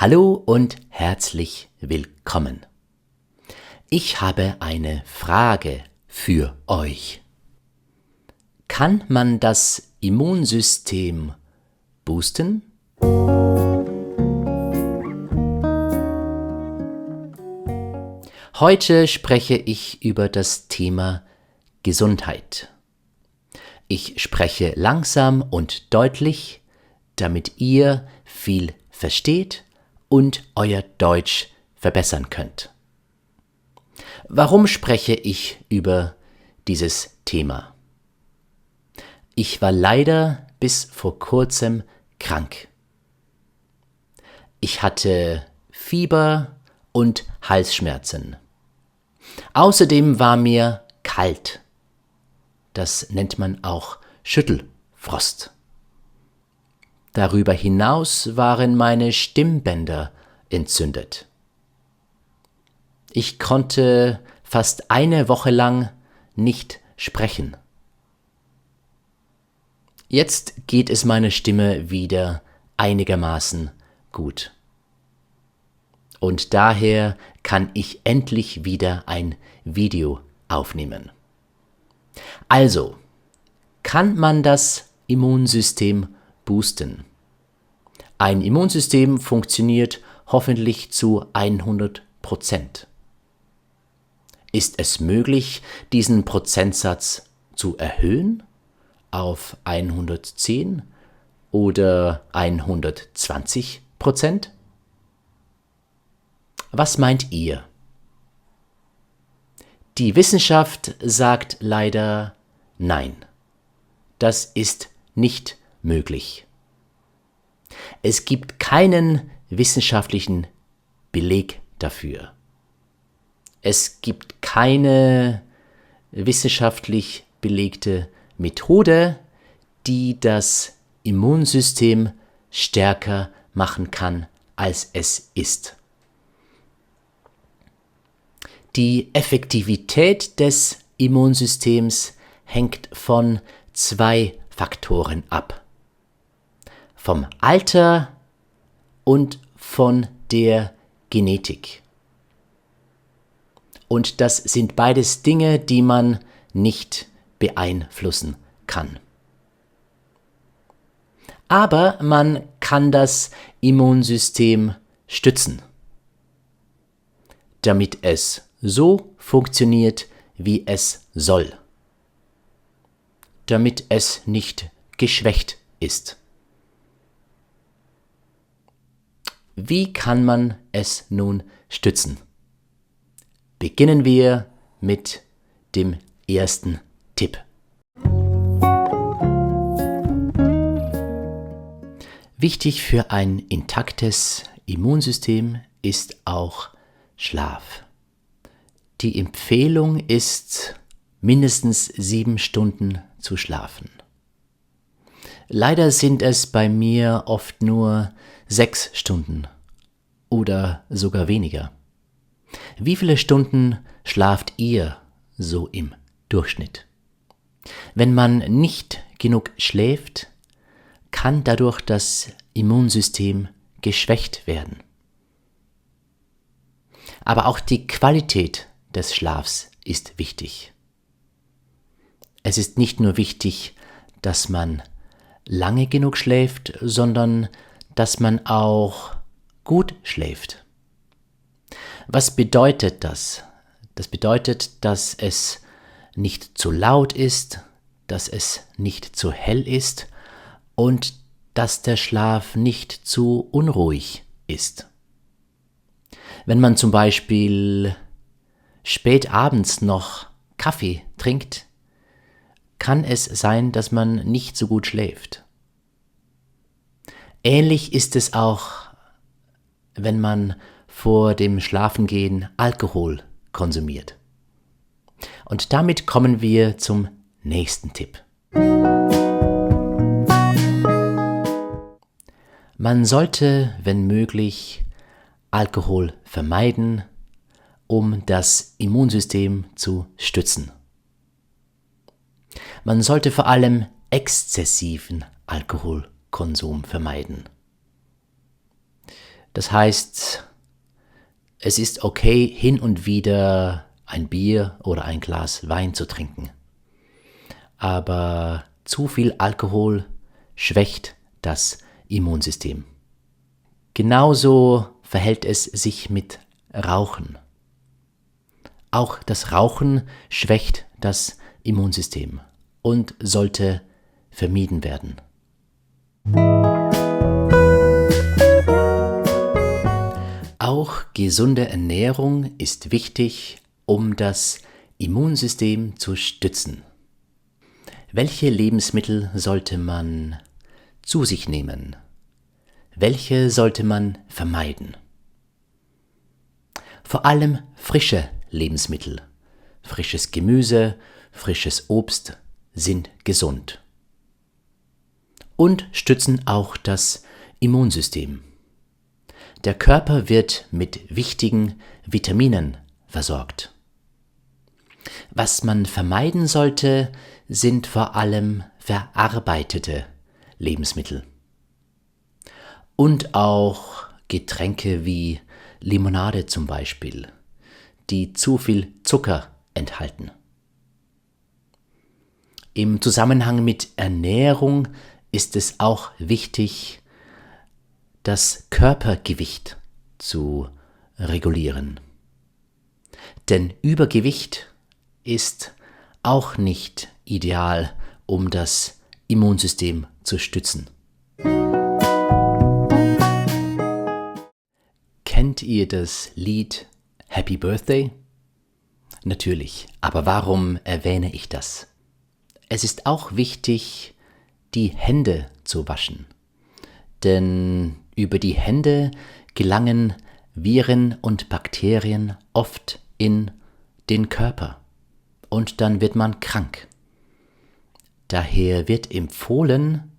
Hallo und herzlich willkommen. Ich habe eine Frage für euch. Kann man das Immunsystem boosten? Heute spreche ich über das Thema Gesundheit. Ich spreche langsam und deutlich, damit ihr viel versteht und euer Deutsch verbessern könnt. Warum spreche ich über dieses Thema? Ich war leider bis vor kurzem krank. Ich hatte Fieber und Halsschmerzen. Außerdem war mir kalt. Das nennt man auch Schüttelfrost. Darüber hinaus waren meine Stimmbänder entzündet. Ich konnte fast eine Woche lang nicht sprechen. Jetzt geht es meiner Stimme wieder einigermaßen gut. Und daher kann ich endlich wieder ein Video aufnehmen. Also, kann man das Immunsystem boosten? Ein Immunsystem funktioniert hoffentlich zu 100%. Ist es möglich, diesen Prozentsatz zu erhöhen auf 110 oder 120%? Was meint ihr? Die Wissenschaft sagt leider nein. Das ist nicht möglich. Es gibt keinen wissenschaftlichen Beleg dafür. Es gibt keine wissenschaftlich belegte Methode, die das Immunsystem stärker machen kann, als es ist. Die Effektivität des Immunsystems hängt von 2 Faktoren ab: vom Alter und von der Genetik. Und das sind beides Dinge, die man nicht beeinflussen kann. Aber man kann das Immunsystem stützen, damit es so funktioniert, wie es soll, damit es nicht geschwächt ist. Wie kann man es nun stützen? Beginnen wir mit dem ersten Tipp. Wichtig für ein intaktes Immunsystem ist auch Schlaf. Die Empfehlung ist, mindestens 7 Stunden zu schlafen. Leider sind es bei mir oft nur 6 Stunden oder sogar weniger. Wie viele Stunden schlaft ihr so im Durchschnitt? Wenn man nicht genug schläft, kann dadurch das Immunsystem geschwächt werden. Aber auch die Qualität des Schlafs ist wichtig. Es ist nicht nur wichtig, dass man lange genug schläft, sondern dass man auch gut schläft. Was bedeutet das? Das bedeutet, dass es nicht zu laut ist, dass es nicht zu hell ist und dass der Schlaf nicht zu unruhig ist. Wenn man zum Beispiel spät abends noch Kaffee trinkt, kann es sein, dass man nicht so gut schläft. Ähnlich ist es auch, wenn man vor dem Schlafengehen Alkohol konsumiert. Und damit kommen wir zum nächsten Tipp. Man sollte, wenn möglich, Alkohol vermeiden, um das Immunsystem zu stützen. Man sollte vor allem exzessiven Alkoholkonsum vermeiden. Das heißt, es ist okay, hin und wieder ein Bier oder ein Glas Wein zu trinken. Aber zu viel Alkohol schwächt das Immunsystem. Genauso verhält es sich mit Rauchen. Auch das Rauchen schwächt das Immunsystem und sollte vermieden werden. Auch gesunde Ernährung ist wichtig, um das Immunsystem zu stützen. Welche Lebensmittel sollte man zu sich nehmen? Welche sollte man vermeiden? Vor allem frische Lebensmittel, frisches Gemüse, frisches Obst sind gesund und stützen auch das Immunsystem. Der Körper wird mit wichtigen Vitaminen versorgt. Was man vermeiden sollte, sind vor allem verarbeitete Lebensmittel und auch Getränke wie Limonade zum Beispiel, die zu viel Zucker enthalten. Im Zusammenhang mit Ernährung ist es auch wichtig, das Körpergewicht zu regulieren. Denn Übergewicht ist auch nicht ideal, um das Immunsystem zu stützen. Kennt ihr das Lied Happy Birthday? Natürlich, aber warum erwähne ich das? Es ist auch wichtig, die Hände zu waschen. Denn über die Hände gelangen Viren und Bakterien oft in den Körper und dann wird man krank. Daher wird empfohlen,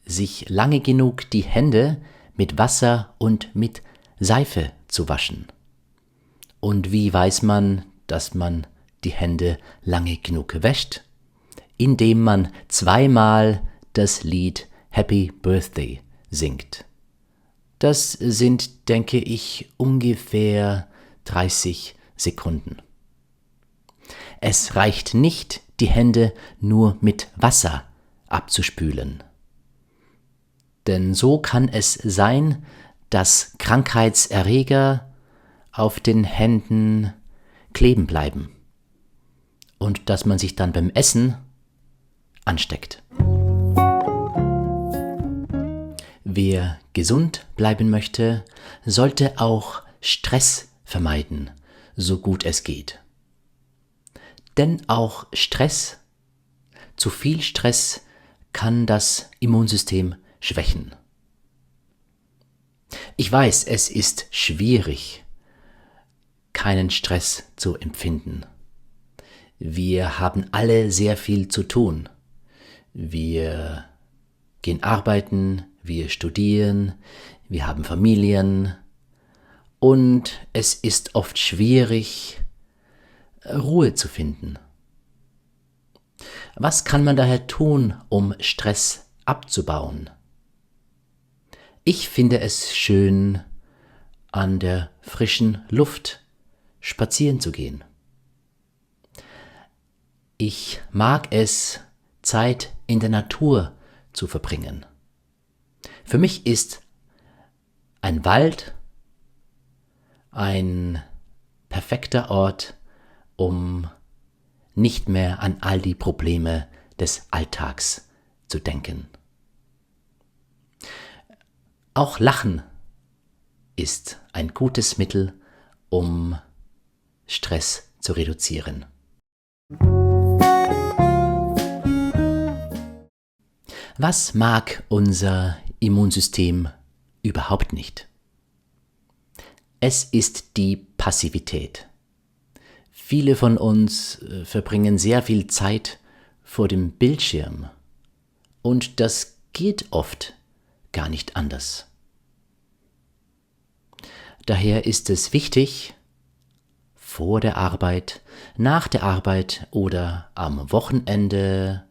sich lange genug die Hände mit Wasser und mit Seife zu waschen. Und wie weiß man, dass man die Hände lange genug wäscht? Indem man zweimal das Lied Happy Birthday singt. Das sind, denke ich, ungefähr 30 Sekunden. Es reicht nicht, die Hände nur mit Wasser abzuspülen. Denn so kann es sein, dass Krankheitserreger auf den Händen kleben bleiben und dass man sich dann beim Essen ansteckt. Wer gesund bleiben möchte, sollte auch Stress vermeiden, so gut es geht. Denn auch Stress, zu viel Stress, kann das Immunsystem schwächen. Ich weiß, es ist schwierig, keinen Stress zu empfinden. Wir haben alle sehr viel zu tun. Wir gehen arbeiten, wir studieren, wir haben Familien und es ist oft schwierig, Ruhe zu finden. Was kann man daher tun, um Stress abzubauen? Ich finde es schön, an der frischen Luft spazieren zu gehen. Ich mag es, Zeit in der Natur zu verbringen. Für mich ist ein Wald ein perfekter Ort, um nicht mehr an all die Probleme des Alltags zu denken. Auch Lachen ist ein gutes Mittel, um Stress zu reduzieren. Was mag unser Immunsystem überhaupt nicht? Es ist die Passivität. Viele von uns verbringen sehr viel Zeit vor dem Bildschirm und das geht oft gar nicht anders. Daher ist es wichtig, vor der Arbeit, nach der Arbeit oder am Wochenende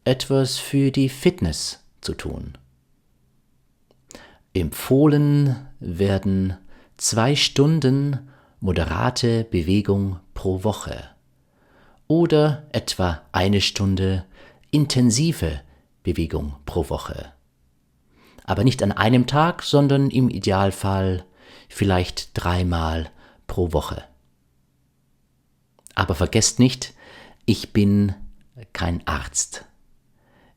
etwas für die Fitness zu tun. Empfohlen werden 2 Stunden moderate Bewegung pro Woche oder etwa 1 Stunde intensive Bewegung pro Woche. Aber nicht an einem Tag, sondern im Idealfall vielleicht 3-mal pro Woche. Aber vergesst nicht, ich bin kein Arzt.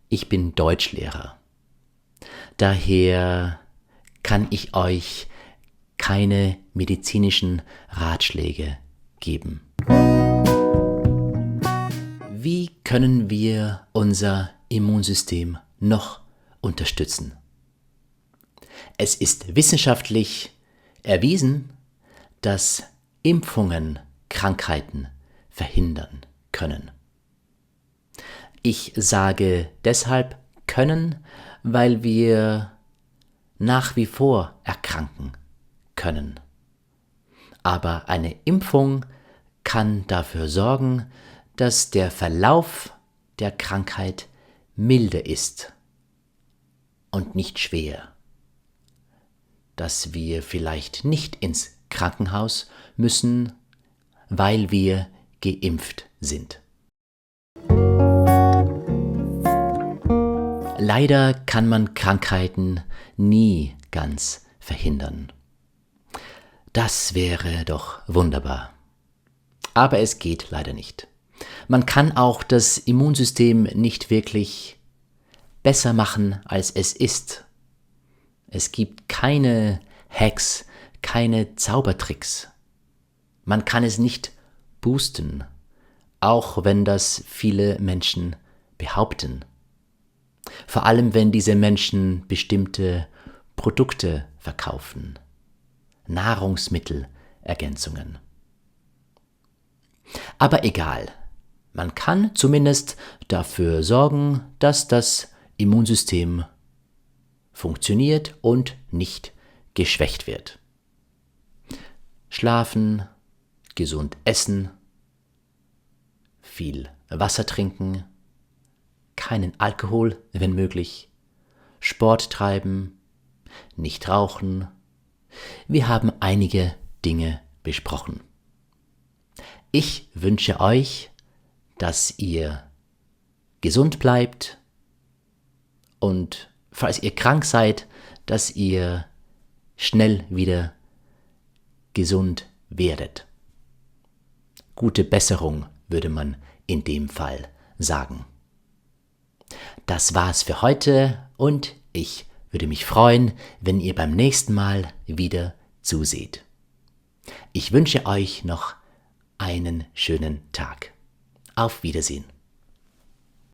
Ich bin Deutschlehrer. Daher kann ich euch keine medizinischen Ratschläge geben. Wie können wir unser Immunsystem noch unterstützen? Es ist wissenschaftlich erwiesen, dass Impfungen Krankheiten verhindern können. Ich sage deshalb können, weil wir nach wie vor erkranken können. Aber eine Impfung kann dafür sorgen, dass der Verlauf der Krankheit milde ist und nicht schwer. Dass wir vielleicht nicht ins Krankenhaus müssen, weil wir geimpft sind. Leider kann man Krankheiten nie ganz verhindern. Das wäre doch wunderbar. Aber es geht leider nicht. Man kann auch das Immunsystem nicht wirklich besser machen, als es ist. Es gibt keine Hacks, keine Zaubertricks. Man kann es nicht boosten, auch wenn das viele Menschen behaupten. Vor allem, wenn diese Menschen bestimmte Produkte verkaufen, Nahrungsmittelergänzungen. Aber egal, man kann zumindest dafür sorgen, dass das Immunsystem funktioniert und nicht geschwächt wird. Schlafen, gesund essen, viel Wasser trinken, keinen Alkohol, wenn möglich, Sport treiben, nicht rauchen. Wir haben einige Dinge besprochen. Ich wünsche euch, dass ihr gesund bleibt und falls ihr krank seid, dass ihr schnell wieder gesund werdet. Gute Besserung würde man in dem Fall sagen. Das war's für heute und ich würde mich freuen, wenn ihr beim nächsten Mal wieder zuseht. Ich wünsche euch noch einen schönen Tag. Auf Wiedersehen.